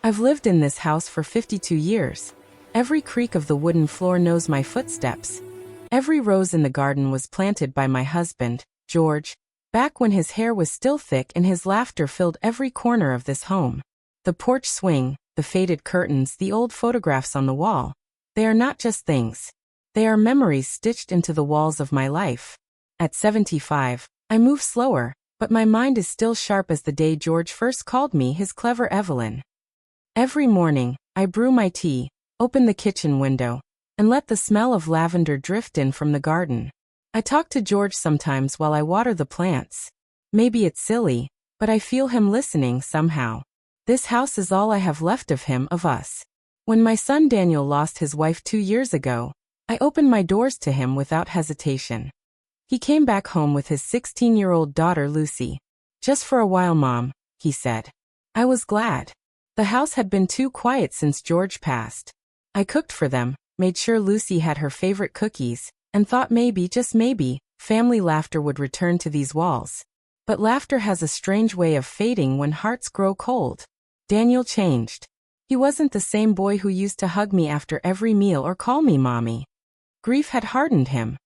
I've lived in this house for 52 years. Every creak of the wooden floor knows my footsteps. Every rose in the garden was planted by my husband, George, back when his hair was still thick and his laughter filled every corner of this home. The porch swing, the faded curtains, the old photographs on the wall. They are not just things. They are memories stitched into the walls of my life. At 75, I move slower, but my mind is still sharp as the day George first called me his clever Evelyn. Every morning, I brew my tea, open the kitchen window, and let the smell of lavender drift in from the garden. I talk to George sometimes while I water the plants. Maybe it's silly, but I feel him listening somehow. This house is all I have left of him, of us. When my son Daniel lost his wife 2 years ago, I opened my doors to him without hesitation. He came back home with his 16-year-old daughter Lucy. "Just for a while, Mom," he said. I was glad. The house had been too quiet since George passed. I cooked for them, made sure Lucy had her favorite cookies, and thought maybe, just maybe, family laughter would return to these walls. But laughter has a strange way of fading when hearts grow cold. Daniel changed. He wasn't the same boy who used to hug me after every meal or call me mommy. Grief had hardened him.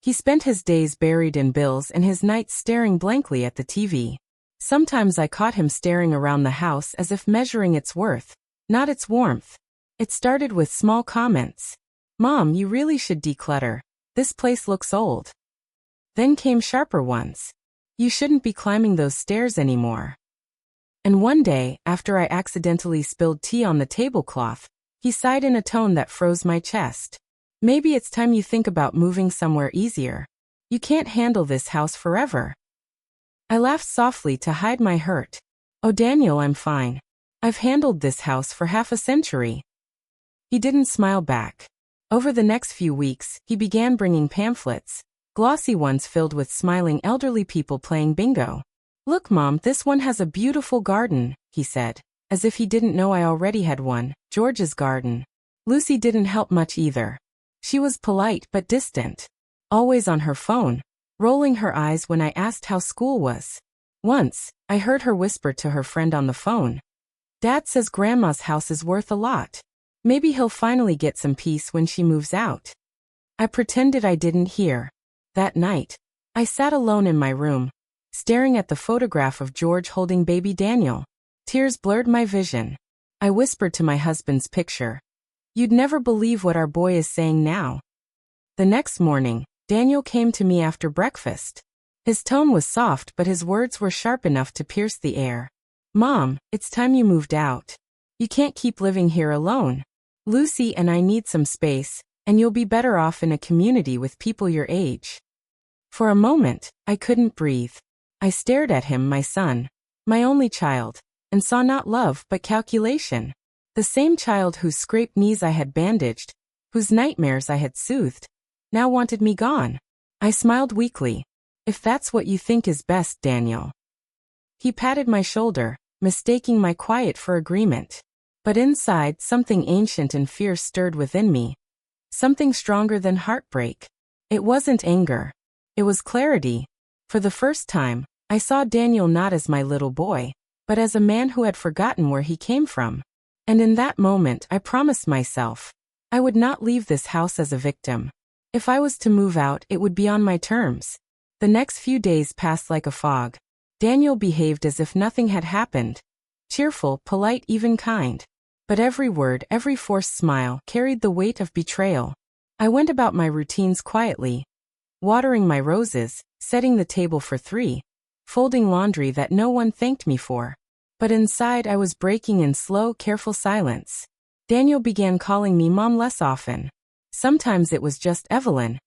He spent his days buried in bills and his nights staring blankly at the TV. Sometimes I caught him staring around the house as if measuring its worth, not its warmth. It started with small comments. "Mom, you really should declutter. This place looks old." Then came sharper ones. "You shouldn't be climbing those stairs anymore." And one day, after I accidentally spilled tea on the tablecloth, he sighed in a tone that froze my chest. "Maybe it's time you think about moving somewhere easier. You can't handle this house forever." I laughed softly to hide my hurt. "Oh, Daniel, I'm fine. I've handled this house for half a century." He didn't smile back. Over the next few weeks, he began bringing pamphlets, glossy ones filled with smiling elderly people playing bingo. "Look, Mom, this one has a beautiful garden," he said, as if he didn't know I already had one, George's garden. Lucy didn't help much either. She was polite but distant, always on her phone, rolling her eyes when I asked how school was. Once, I heard her whisper to her friend on the phone, "Dad says Grandma's house is worth a lot. Maybe he'll finally get some peace when she moves out." I pretended I didn't hear. That night, I sat alone in my room, staring at the photograph of George holding baby Daniel. Tears blurred my vision. I whispered to my husband's picture, "You'd never believe what our boy is saying now." The next morning, Daniel came to me after breakfast. His tone was soft, but his words were sharp enough to pierce the air. "Mom, it's time you moved out. You can't keep living here alone. Lucy and I need some space, and you'll be better off in a community with people your age." For a moment, I couldn't breathe. I stared at him, my son, my only child, and saw not love but calculation. The same child whose scraped knees I had bandaged, whose nightmares I had soothed, now wanted me gone. I smiled weakly. "If that's what you think is best, Daniel." He patted my shoulder, mistaking my quiet for agreement. But inside, something ancient and fierce stirred within me. Something stronger than heartbreak. It wasn't anger. It was clarity. For the first time, I saw Daniel not as my little boy, but as a man who had forgotten where he came from. And in that moment, I promised myself, I would not leave this house as a victim. If I was to move out, it would be on my terms. The next few days passed like a fog. Daniel behaved as if nothing had happened. Cheerful, polite, even kind. But every word, every forced smile, carried the weight of betrayal. I went about my routines quietly, watering my roses, setting the table for 3, folding laundry that no one thanked me for. But inside I was breaking in slow, careful silence. Daniel began calling me Mom less often. Sometimes it was just Evelyn.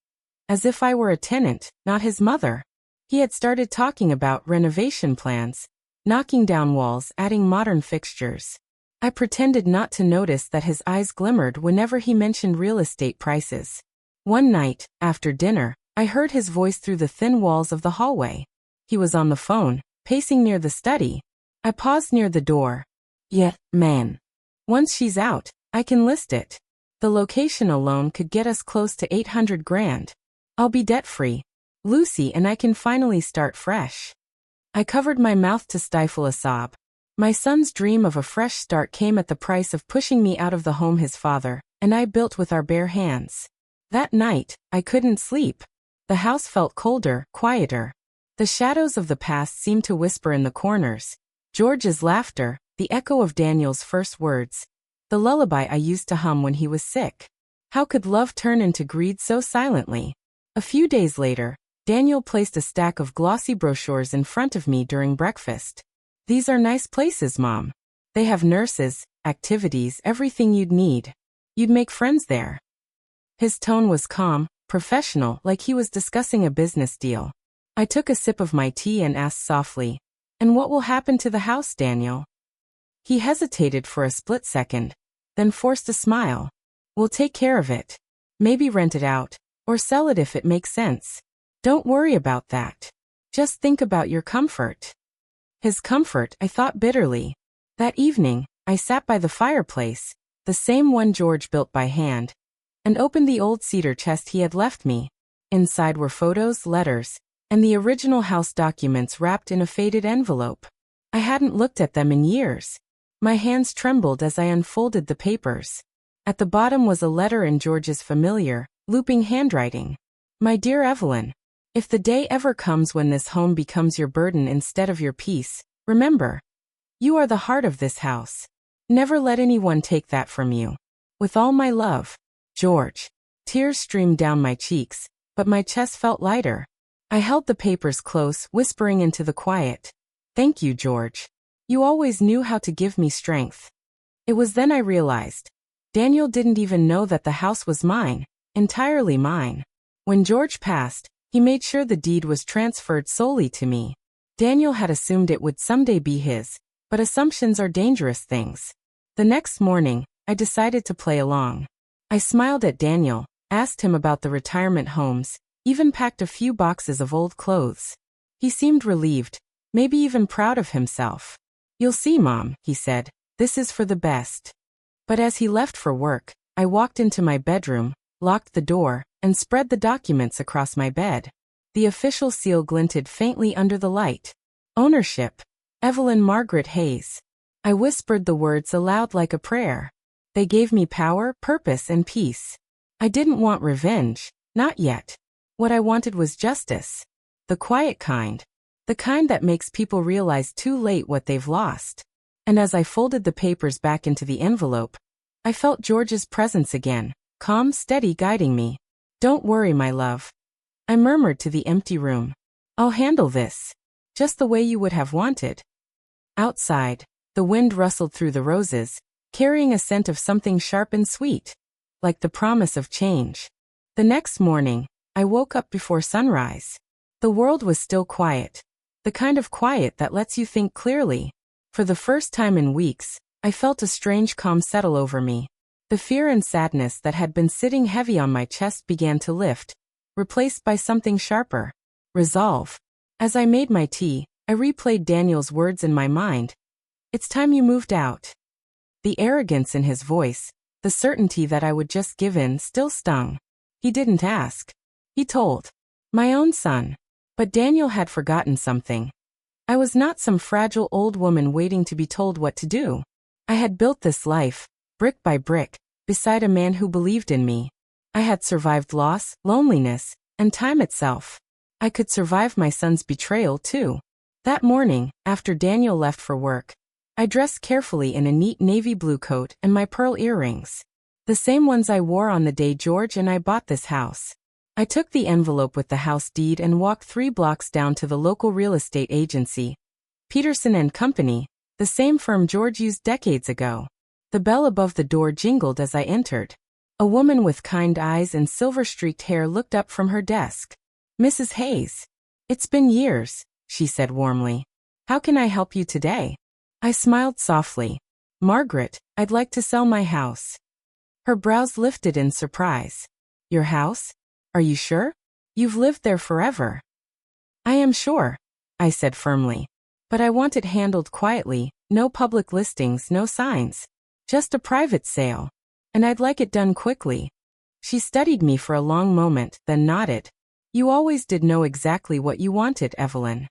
As if I were a tenant, not his mother. He had started talking about renovation plans, knocking down walls, adding modern fixtures. I pretended not to notice that his eyes glimmered whenever he mentioned real estate prices. One night, after dinner, I heard his voice through the thin walls of the hallway. He was on the phone, pacing near the study. I paused near the door. "Yeah, man. Once she's out, I can list it. The location alone could get us close to 800 grand. I'll be debt-free. Lucy and I can finally start fresh." I covered my mouth to stifle a sob. My son's dream of a fresh start came at the price of pushing me out of the home his father and I built with our bare hands. That night, I couldn't sleep. The house felt colder, quieter. The shadows of the past seemed to whisper in the corners. George's laughter, the echo of Daniel's first words, the lullaby I used to hum when he was sick. How could love turn into greed so silently? A few days later, Daniel placed a stack of glossy brochures in front of me during breakfast. These are nice places, Mom. They have nurses, activities, everything you'd need. You'd make friends there. His tone was calm, professional, like he was discussing a business deal. I took a sip of my tea and asked softly, "And what will happen to the house, Daniel?" He hesitated for a split second, then forced a smile. "We'll take care of it. Maybe rent it out, or sell it if it makes sense. Don't worry about that. Just think about your comfort." His comfort, I thought bitterly. That evening, I sat by the fireplace, the same one George built by hand, and opened the old cedar chest he had left me. Inside were photos, letters, and the original house documents wrapped in a faded envelope. I hadn't looked at them in years. My hands trembled as I unfolded the papers. At the bottom was a letter in George's familiar, looping handwriting. "My dear Evelyn, if the day ever comes when this home becomes your burden instead of your peace, remember, you are the heart of this house. Never let anyone take that from you. With all my love, George." Tears streamed down my cheeks, but my chest felt lighter. I held the papers close, whispering into the quiet, "Thank you, George. You always knew how to give me strength." It was then I realized, Daniel didn't even know that the house was mine, entirely mine. When George passed, he made sure the deed was transferred solely to me. Daniel had assumed it would someday be his, but assumptions are dangerous things. The next morning, I decided to play along. I smiled at Daniel, asked him about the retirement homes, even packed a few boxes of old clothes. He seemed relieved, maybe even proud of himself. "You'll see, Mom," he said, "this is for the best." But as he left for work, I walked into my bedroom, locked the door, and spread the documents across my bed. The official seal glinted faintly under the light. Ownership. Evelyn Margaret Hayes. I whispered the words aloud like a prayer. They gave me power, purpose, and peace. I didn't want revenge, not yet. What I wanted was justice. The quiet kind. The kind that makes people realize too late what they've lost. And as I folded the papers back into the envelope, I felt George's presence again, calm, steady, guiding me. "Don't worry, my love," I murmured to the empty room. "I'll handle this. Just the way you would have wanted." Outside, the wind rustled through the roses, carrying a scent of something sharp and sweet, like the promise of change. The next morning, I woke up before sunrise. The world was still quiet. The kind of quiet that lets you think clearly. For the first time in weeks, I felt a strange calm settle over me. The fear and sadness that had been sitting heavy on my chest began to lift, replaced by something sharper. Resolve. As I made my tea, I replayed Daniel's words in my mind. "It's time you moved out." The arrogance in his voice, the certainty that I would just give in, still stung. He didn't ask. He told. My own son. But Daniel had forgotten something. I was not some fragile old woman waiting to be told what to do. I had built this life, brick by brick, beside a man who believed in me. I had survived loss, loneliness, and time itself. I could survive my son's betrayal too. That morning, after Daniel left for work, I dressed carefully in a neat navy blue coat and my pearl earrings. The same ones I wore on the day George and I bought this house. I took the envelope with the house deed and walked 3 blocks down to the local real estate agency, Peterson and Company, the same firm George used decades ago. The bell above the door jingled as I entered. A woman with kind eyes and silver-streaked hair looked up from her desk. "Mrs. Hayes. It's been years," she said warmly. "How can I help you today?" I smiled softly. "Margaret, I'd like to sell my house." Her brows lifted in surprise. "Your house? Are you sure? You've lived there forever." "I am sure," I said firmly. "But I want it handled quietly, no public listings, no signs. Just a private sale. And I'd like it done quickly." She studied me for a long moment, then nodded. "You always did know exactly what you wanted, Evelyn."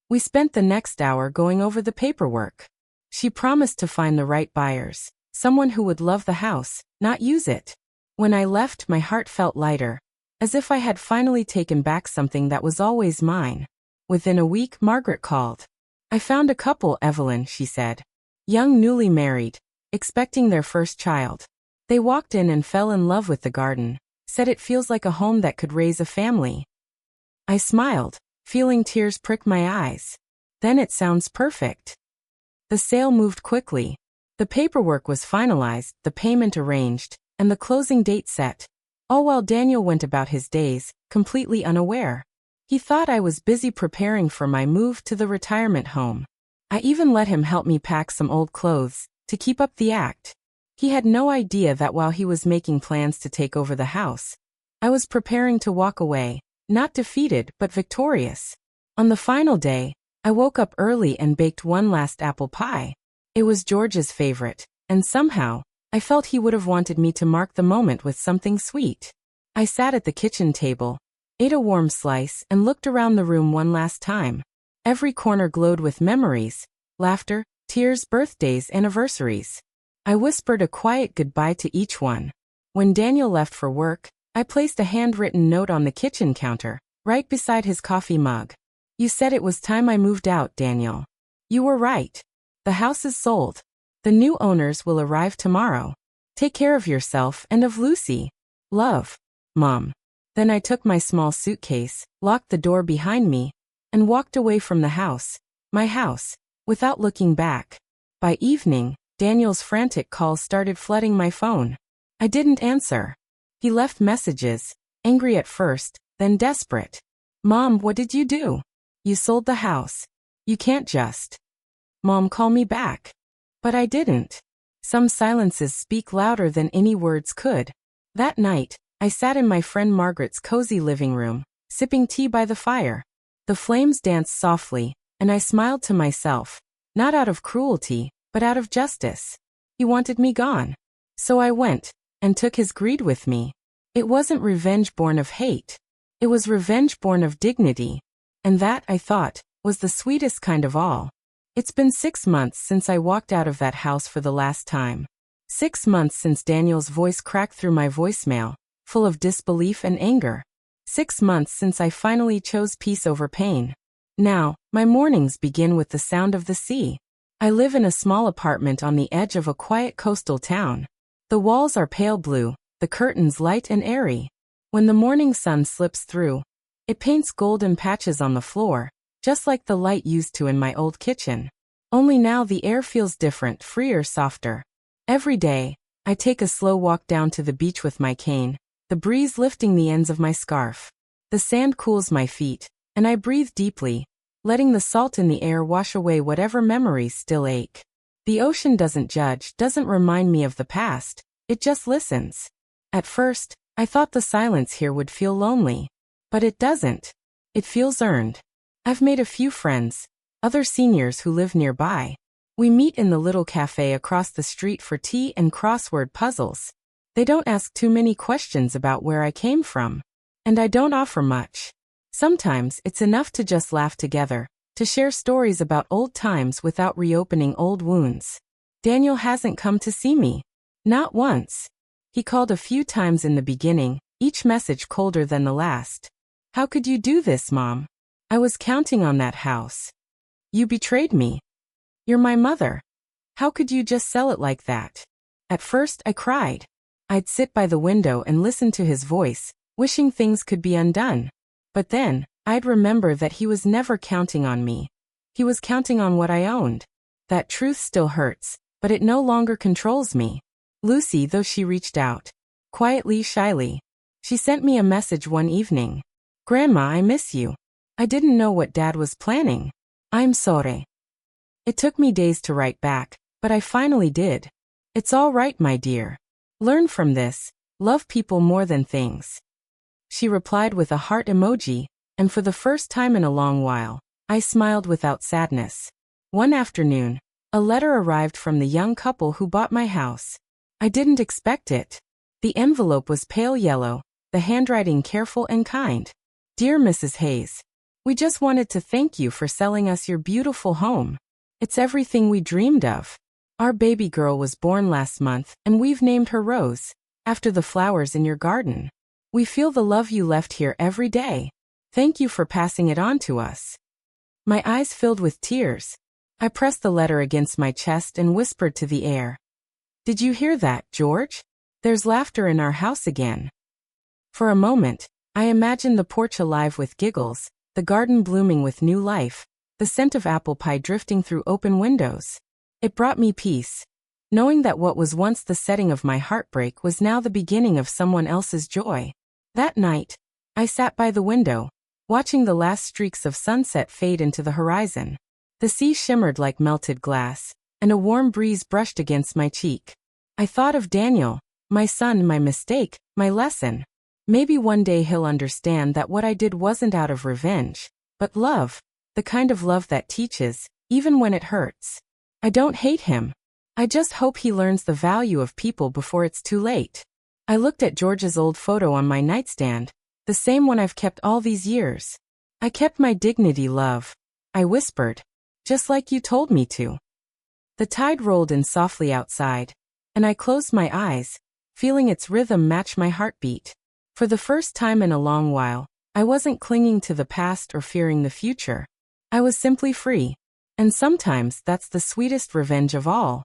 We spent the next hour going over the paperwork. She promised to find the right buyers, someone who would love the house, not use it. When I left, my heart felt lighter, as if I had finally taken back something that was always mine. Within a week, Margaret called. I found a couple, Evelyn, she said. Young, newly married, expecting their first child. They walked in and fell in love with the garden, said it feels like a home that could raise a family. I smiled, feeling tears prick my eyes. Then it sounds perfect. The sale moved quickly. The paperwork was finalized, the payment arranged, and the closing date set, all while Daniel went about his days, completely unaware. He thought I was busy preparing for my move to the retirement home. I even let him help me pack some old clothes, to keep up the act. He had no idea that while he was making plans to take over the house, I was preparing to walk away, not defeated but victorious. On the final day, I woke up early and baked one last apple pie. It was George's favorite, and somehow, I felt he would have wanted me to mark the moment with something sweet. I sat at the kitchen table, ate a warm slice, and looked around the room one last time. Every corner glowed with memories, laughter, tears, birthdays, anniversaries. I whispered a quiet goodbye to each one. When Daniel left for work, I placed a handwritten note on the kitchen counter, right beside his coffee mug. You said it was time I moved out, Daniel. You were right. The house is sold. The new owners will arrive tomorrow. Take care of yourself and of Lucy. Love, Mom. Then I took my small suitcase, locked the door behind me, and walked away from the house, my house, without looking back. By evening, Daniel's frantic calls started flooding my phone. I didn't answer. He left messages, angry at first, then desperate. Mom, what did you do? You sold the house. You can't just. Mom, call me back. But I didn't. Some silences speak louder than any words could. That night, I sat in my friend Margaret's cozy living room, sipping tea by the fire. The flames danced softly, and I smiled to myself, not out of cruelty, but out of justice. He wanted me gone. So I went, and took his greed with me. It wasn't revenge born of hate. It was revenge born of dignity. And that, I thought, was the sweetest kind of all. It's been 6 months since I walked out of that house for the last time. 6 months since Daniel's voice cracked through my voicemail, full of disbelief and anger. 6 months since I finally chose peace over pain. Now, my mornings begin with the sound of the sea. I live in a small apartment on the edge of a quiet coastal town. The walls are pale blue, the curtains light and airy. When the morning sun slips through, it paints golden patches on the floor, just like the light used to in my old kitchen. Only now the air feels different, freer, softer. Every day, I take a slow walk down to the beach with my cane, the breeze lifting the ends of my scarf. The sand cools my feet, and I breathe deeply, letting the salt in the air wash away whatever memories still ache. The ocean doesn't judge, doesn't remind me of the past, it just listens. At first, I thought the silence here would feel lonely. But it doesn't. It feels earned. I've made a few friends, other seniors who live nearby. We meet in the little cafe across the street for tea and crossword puzzles. They don't ask too many questions about where I came from. And I don't offer much. Sometimes it's enough to just laugh together, to share stories about old times without reopening old wounds. Daniel hasn't come to see me. Not once. He called a few times in the beginning, each message colder than the last. How could you do this, Mom? I was counting on that house. You betrayed me. You're my mother. How could you just sell it like that? At first, I cried. I'd sit by the window and listen to his voice, wishing things could be undone. But then, I'd remember that he was never counting on me. He was counting on what I owned. That truth still hurts, but it no longer controls me. Lucy, though she reached out. Quietly, shyly. She sent me a message one evening. Grandma, I miss you. I didn't know what Dad was planning. I'm sorry. It took me days to write back, but I finally did. It's all right, my dear. Learn from this. Love people more than things. She replied with a heart emoji, and for the first time in a long while, I smiled without sadness. One afternoon, a letter arrived from the young couple who bought my house. I didn't expect it. The envelope was pale yellow, the handwriting careful and kind. Dear Mrs. Hayes, we just wanted to thank you for selling us your beautiful home. It's everything we dreamed of. Our baby girl was born last month, and we've named her Rose, after the flowers in your garden. We feel the love you left here every day. Thank you for passing it on to us." My eyes filled with tears. I pressed the letter against my chest and whispered to the air, "Did you hear that, George? There's laughter in our house again." For a moment, I imagined the porch alive with giggles, the garden blooming with new life, the scent of apple pie drifting through open windows. It brought me peace, knowing that what was once the setting of my heartbreak was now the beginning of someone else's joy. That night, I sat by the window, watching the last streaks of sunset fade into the horizon. The sea shimmered like melted glass, and a warm breeze brushed against my cheek. I thought of Daniel, my son, my mistake, my lesson. Maybe one day he'll understand that what I did wasn't out of revenge, but love, the kind of love that teaches, even when it hurts. I don't hate him. I just hope he learns the value of people before it's too late. I looked at George's old photo on my nightstand, the same one I've kept all these years. "I kept my dignity, love," I whispered, "just like you told me to." The tide rolled in softly outside, and I closed my eyes, feeling its rhythm match my heartbeat. For the first time in a long while, I wasn't clinging to the past or fearing the future. I was simply free. And sometimes that's the sweetest revenge of all.